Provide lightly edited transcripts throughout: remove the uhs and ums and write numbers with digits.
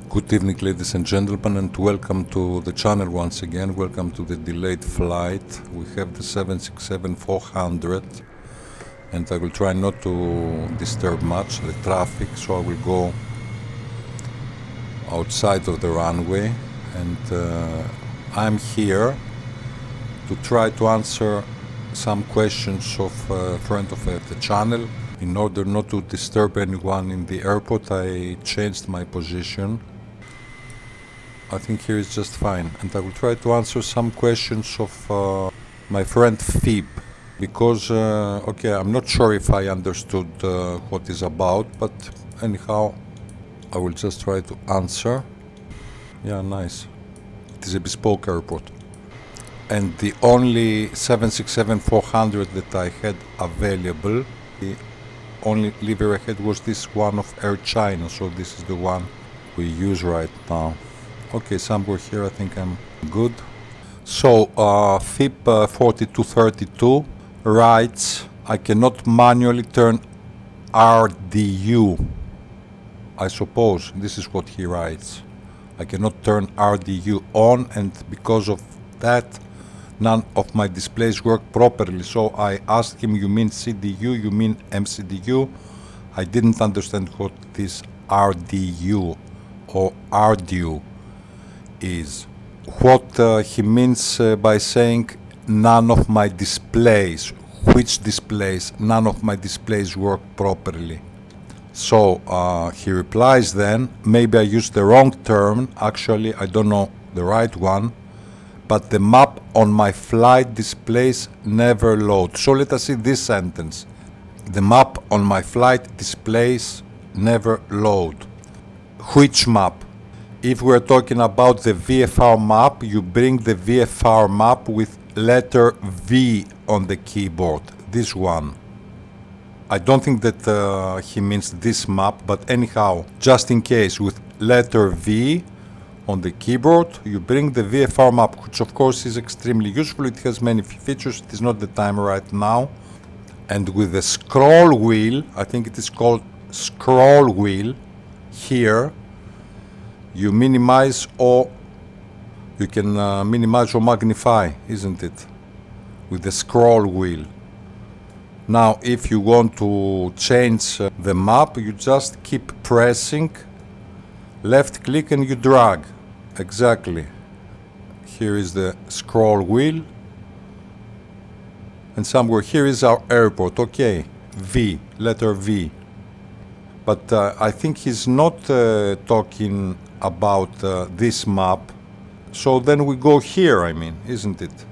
Good evening, ladies and gentlemen, and welcome to the channel once again. Welcome to the delayed flight. We have the 767-400, and I will try not to disturb much the traffic, so I will go outside of the runway, and I'm here to try to answer some questions of a friend of the channel. In order not to disturb anyone in the airport, I changed my position. I think here is just fine, and I will try to answer some questions of my friend Phoebe, because okay, I'm not sure if I understood what is about, but anyhow I will just try to answer. Yeah, nice. It is a bespoke airport, and the only 767-400 that I had available, the only livery I had was this one of Air China, so this is the one we use right now. Okay, somewhere here I think I'm good. So FIP 4232 writes, I cannot manually turn RDU. I suppose this is what he writes. I cannot turn RDU on, and because of that none of my displays work properly. So I asked him, you mean CDU, you mean MCDU? I didn't understand what this RDU or RDU is. What he means by saying none of my displays. Which displays? None of my displays work properly. So he replies then, maybe I used the wrong term, actually I don't know the right one, but the map on my flight displays never load. So let us see this sentence. The map on my flight displays never load. Which map? If we're talking about the VFR map, you bring the VFR map with letter V on the keyboard, this one. I don't think that he means this map, but anyhow, just in case, with letter V on the keyboard, you bring the VFR map, which of course is extremely useful. It has many features, it is not the time right now. And with the scroll wheel, I think it is called scroll wheel, here, you minimize or you can minimize or magnify, isn't it? With the scroll wheel. Now, if you want to change the map, you just keep pressing left click and you drag. Exactly. Here is the scroll wheel. And somewhere here is our airport. Okay. V, letter V. But I think he's not talking about this map. So then we go here, I mean, isn't it?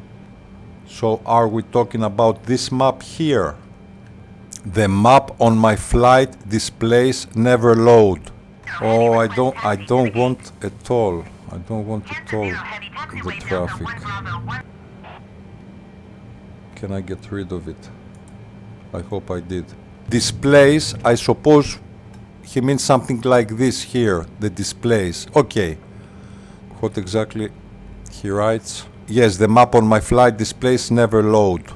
So are we talking about this map here? The map on my flight displays never load. Oh, I don't want at all. I don't want at all the traffic. Can I get rid of it? I hope I did. Displays, I suppose he means something like this here, the displays. Okay. What exactly he writes? Yes, the map on my flight displays never load.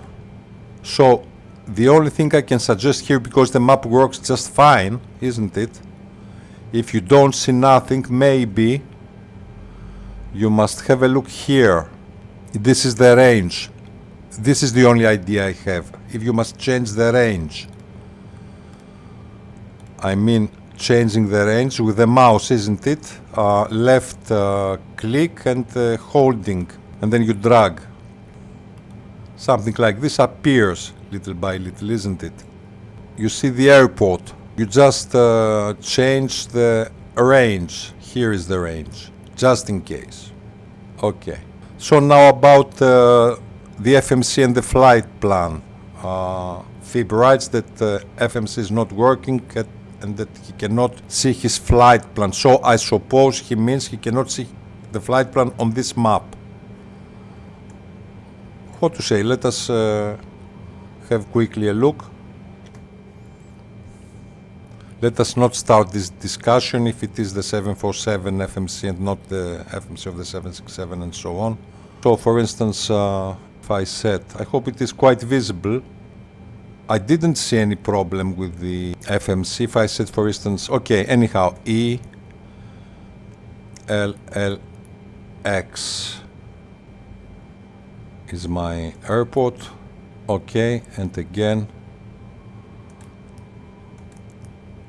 So the only thing I can suggest here, because the map works just fine, isn't it? If you don't see nothing, maybe you must have a look here. This is the range. This is the only idea I have. If you must change the range. I mean, changing the range with the mouse, isn't it? Left click and holding, and then you drag. Something like this appears little by little, isn't it? You see the airport. You just change the range. Here is the range, just in case. Okay. So now about the FMC and the flight plan. Phoebe writes that FMC is not working and that he cannot see his flight plan. So I suppose he means he cannot see the flight plan on this map. What to say? Let us have quickly a look. Let us not start this discussion if it is the 747 FMC and not the FMC of the 767 and so on. So for instance, if I set, I hope it is quite visible. I didn't see any problem with the FMC. If I said, for instance, okay, anyhow, E, ELLX is my airport. Okay, and again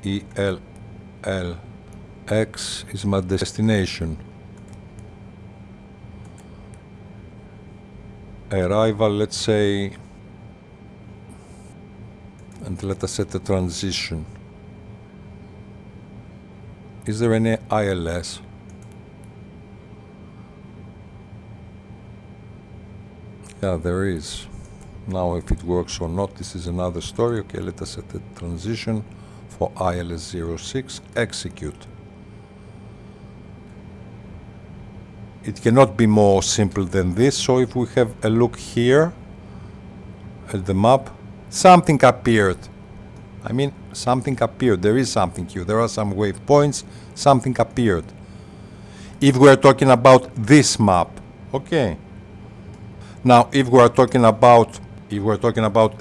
ELLX is my destination. Arrival, let's say, and let us set a transition. Is there any ILS? Yeah, there is. Now if it works or not, this is another story. Okay, let us set a transition for ILS 06, execute. It cannot be more simple than this. So if we have a look here at the map, something appeared. I mean, something appeared. There is something here. There are some waypoints. Something appeared. If we are talking about this map, okay. Now, if we are talking about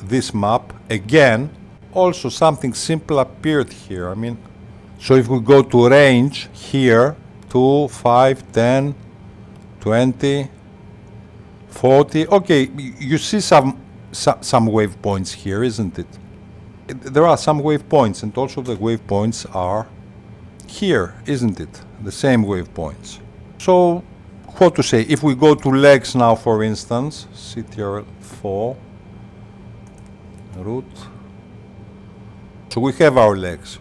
this map, again, also something simple appeared here. I mean, so if we go to range here, 2, 5, 10, 20, 40. Okay, you see some waypoints here, isn't it? There are some waypoints, and also the waypoints are here, isn't it? The same waypoints. So, what to say? If we go to legs now, for instance, CTRL4, route. So we have our legs.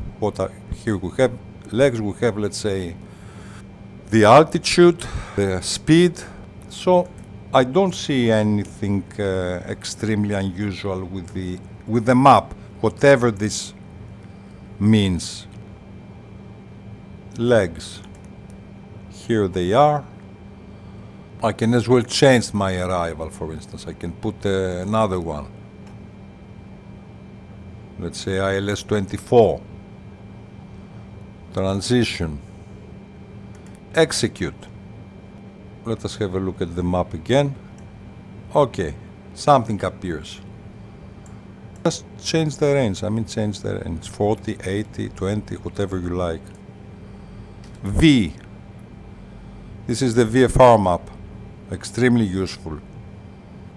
Here we have legs, we have, let's say, the altitude, the speed. So I don't see anything extremely unusual with the map, whatever this means. Legs. Here they are. I can as well change my arrival, for instance. I can put another one. Let's say ILS 24. Transition. Execute. Let us have a look at the map again. Okay, something appears. Just change the range. I mean, change the range. 40, 80, 20, whatever you like. V. This is the VFR map. Extremely useful.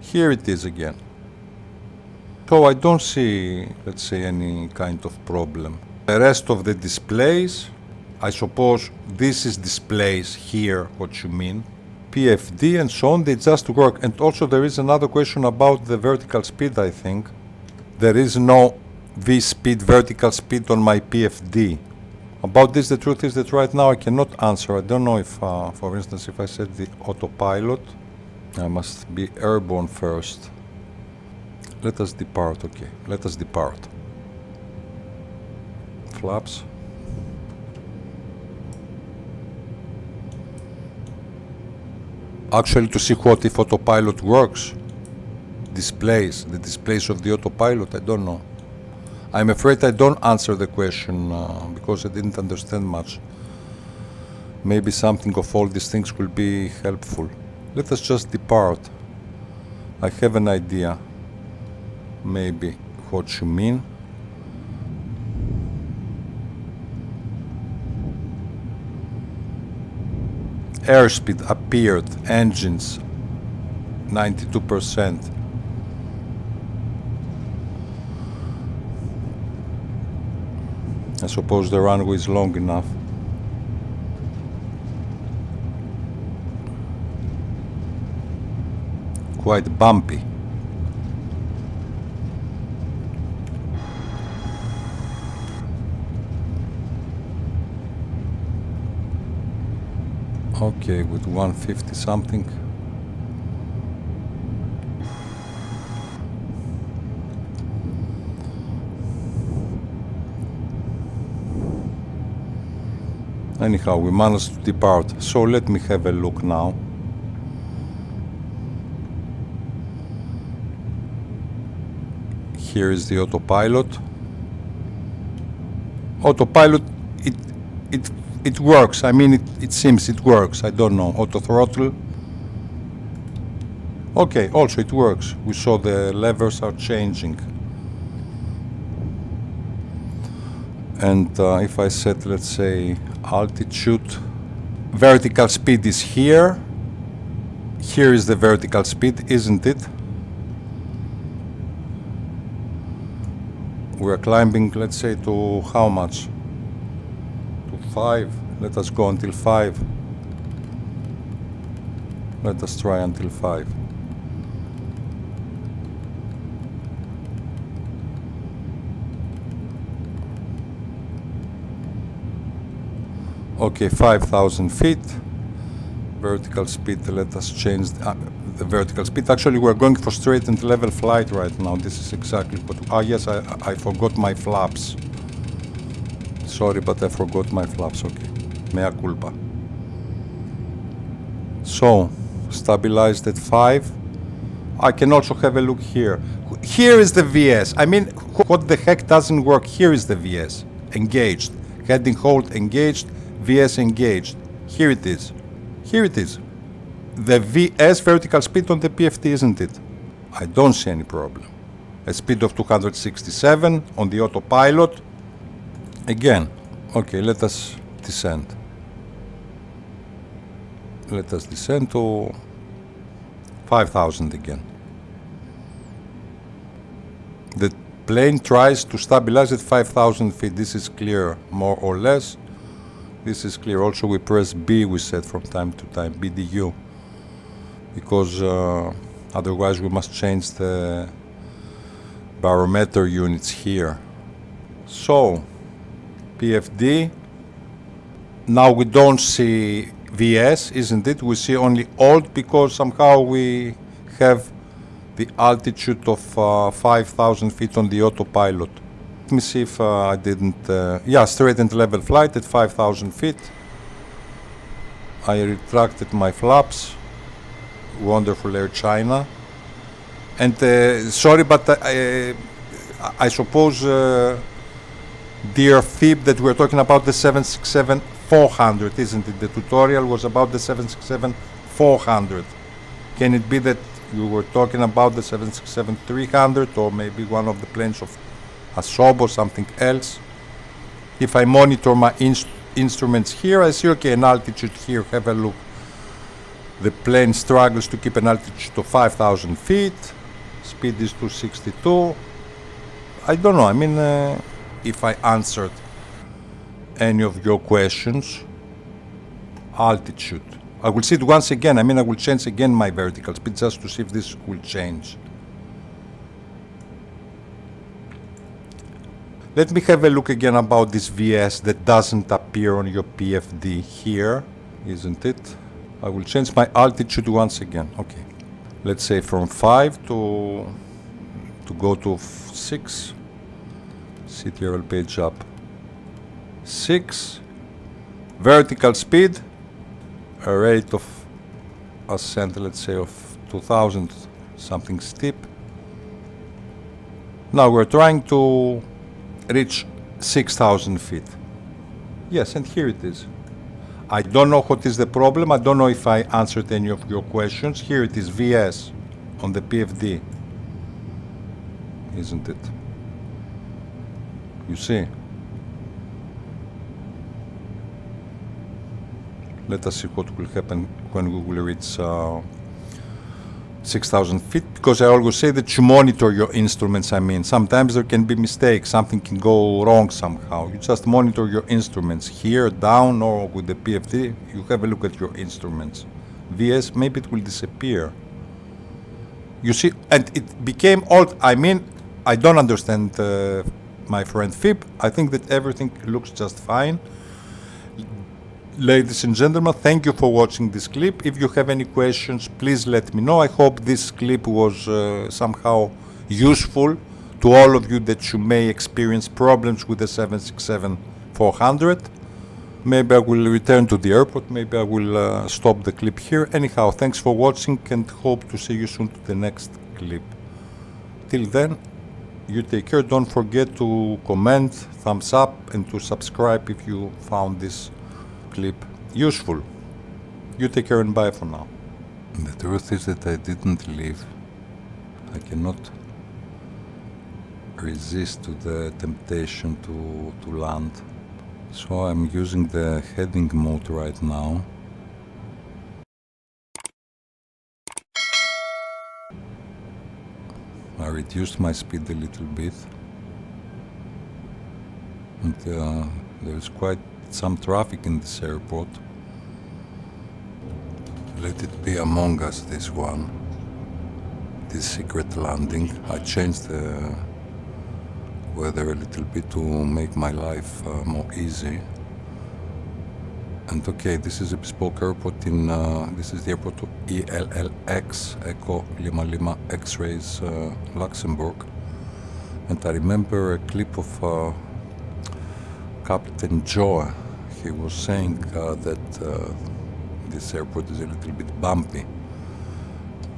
Here it is again. So I don't see, let's say, any kind of problem. The rest of the displays, I suppose this is displays here, what you mean. PFD and so on, they just work. And also there is another question about the vertical speed, I think. There is no V-speed, vertical speed on my PFD. About this, the truth is that right now I cannot answer. I don't know if, for instance, if I set the autopilot, I must be airborne first. Let us depart, okay. Let us depart. Flaps. Actually, to see what if autopilot works. Displays, the displays of the autopilot, I don't know. I'm afraid I don't answer the question because I didn't understand much. Maybe something of all these things will be helpful. Let us just depart. I have an idea. Maybe what you mean. Airspeed appeared, engines 92%. I suppose the runway is long enough. Quite bumpy. Okay, with 150 something. Anyhow, we managed to depart, so let me have a look now. Here is the autopilot. Autopilot, it works. I mean, it seems it works. I don't know. Auto throttle. Okay, also it works. We saw the levers are changing. And if I set, let's say, altitude vertical speed is here. Here is the vertical speed, isn't it? We're climbing, let's say, to how much? To 5. Let us go until 5. Let us try until 5. Okay, 5,000 feet. Vertical speed, let us change the vertical speed. Actually, we're going for straight and level flight right now. This is exactly what... Ah, yes, I forgot my flaps. Sorry, but I forgot my flaps. Okay, mea culpa. So, stabilized at 5. I can also have a look here. Here is the VS. I mean, what the heck doesn't work? Here is the VS. Engaged. Heading hold engaged. VS engaged. Here it is. Here it is. The VS vertical speed on the PFD, isn't it? I don't see any problem. A speed of 267 on the autopilot. Again, okay, let us descend. Let us descend to 5,000 again. The plane tries to stabilize at 5,000 feet. This is clear, more or less. This is clear. Also, we press B, we said from time to time, BDU, because otherwise we must change the barometer units here. So, PFD. Now we don't see VS, isn't it? We see only old because somehow we have the altitude of 5,000 feet on the autopilot. Let me see if I didn't... yeah, straight and level flight at 5,000 feet. I retracted my flaps. Wonderful Air China. And sorry, but I suppose, dear Fib, that we're talking about the 767-400, isn't it? The tutorial was about the 767-400. Can it be that you were talking about the 767-300 or maybe one of the planes of Asob or something else? If I monitor my instruments here, I see, okay, an altitude here, have a look. The plane struggles to keep an altitude of 5,000 feet. Speed is 262. I don't know, I mean, if I answered any of your questions. Altitude. I will see it once again. I mean, I will change again my vertical speed just to see if this will change. Let me have a look again about this VS that doesn't appear on your PFD here, isn't it? I will change my altitude once again. Okay. Let's say from 5 to go to 6. CTRL page up. 6. Vertical speed. A rate of ascent, let's say, of 2,000, something steep. Now we're trying to reach 6,000 feet. Yes, and here it is. I don't know what is the problem. I don't know if I answered any of your questions. Here it is, VS on the PFD. Isn't it? You see? Let us see what will happen when we will reach 6,000 feet, because I always say that you monitor your instruments. I mean, sometimes there can be mistakes, something can go wrong somehow. You just monitor your instruments here, down, or with the PFD, you have a look at your instruments. VS, maybe it will disappear. You see, and it became old. I mean, I don't understand my friend Fib. I think that everything looks just fine. Ladies and gentlemen, thank you for watching this clip. If you have any questions, please let me know. I hope this clip was somehow useful to all of you that you may experience problems with the 767-400. Maybe I will return to the airport. Maybe I will stop the clip here. Anyhow, thanks for watching and hope to see you soon to the next clip. Till then, you take care. Don't forget to comment, thumbs up, and to subscribe if you found this clip useful. You take care and bye for now. The truth is that I didn't leave. I cannot resist to the temptation to land. So I'm using the heading mode right now. reduced my speed a little bit, and there's quite some traffic in this airport. Let it be Among Us, this one, this secret landing. I changed the weather a little bit to make my life more easy. And okay, this is a bespoke airport in, this is the airport of ELLX, Echo Lima Lima X-rays, Luxembourg. And I remember a clip of Captain Joe. He was saying that this airport is a little bit bumpy.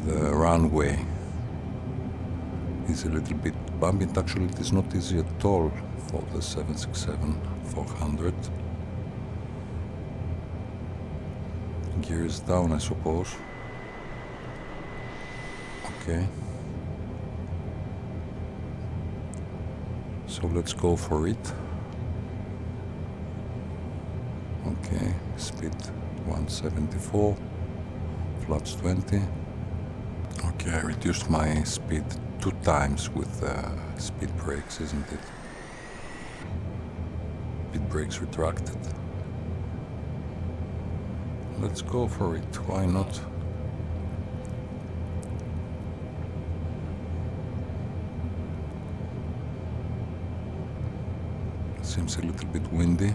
The runway is a little bit bumpy, and actually it is not easy at all for the 767-400. Gears down, I suppose. Okay. So let's go for it. Okay, speed 174, flaps 20. Okay, I reduced my speed 2 times with speed brakes, isn't it? Speed brakes retracted. Let's go for it, why not? Seems a little bit windy.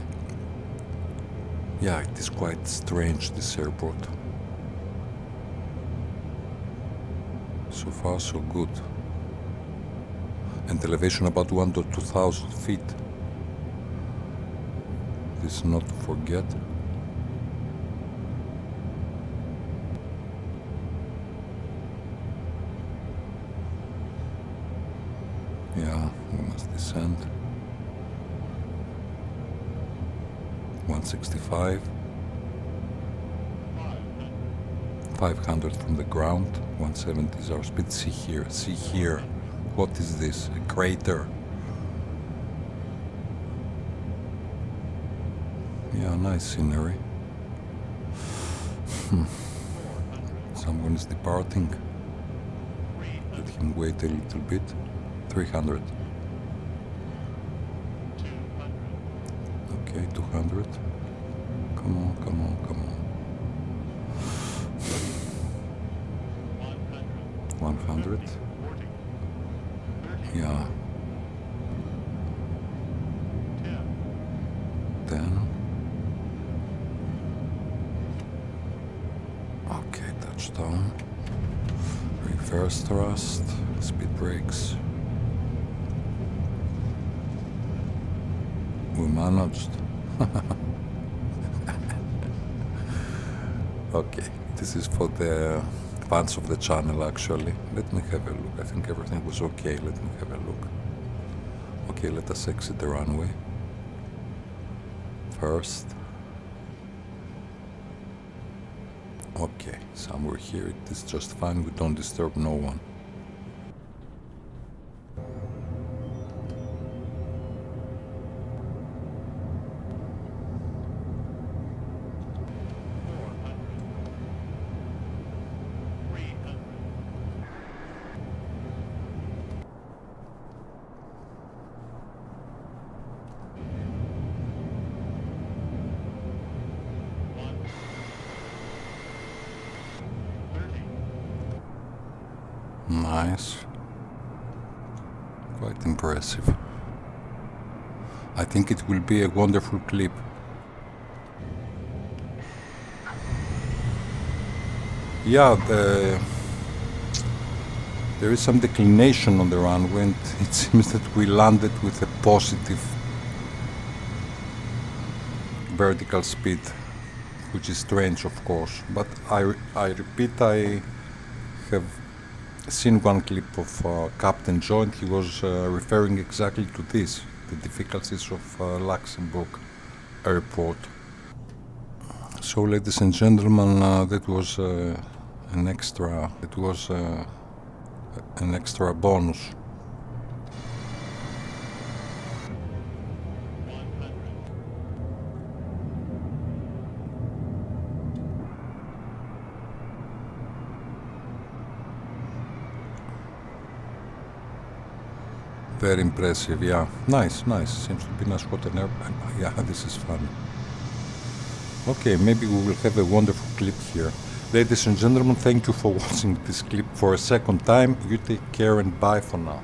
Yeah, it is quite strange, this airport. So far so good. And elevation about 1 to 2,000 feet. This not to forget. Yeah, we must descend. 165. 500 from the ground. 170 is our speed. See here, see here. What is this? A crater. Yeah, nice scenery. Someone is departing. Let him wait a little bit. 300. Okay, 200. Come on, come on, come on. 100. Yeah. 10. Okay, touchdown. Reverse thrust. Speed brakes. We managed. Okay, this is for the fans of the channel actually. Let me have a look. I think everything was okay. Let me have a look. Okay, let us exit the runway first. Okay, somewhere here it is just fine. We don't disturb no one. Nice. Quite impressive. I think it will be a wonderful clip. Yeah, there is some declination on the runway, and it seems that we landed with a positive vertical speed, which is strange, of course. But I repeat, I have seen one clip of Captain Joe, and he was referring exactly to this, the difficulties of Luxembourg airport. So, ladies and gentlemen, that was an extra. It was an extra bonus. Very impressive, yeah. Nice, nice. Seems to be nice water now. Yeah, this is fun. Okay, maybe we will have a wonderful clip here. Ladies and gentlemen, thank you for watching this clip for a second time. You take care and bye for now.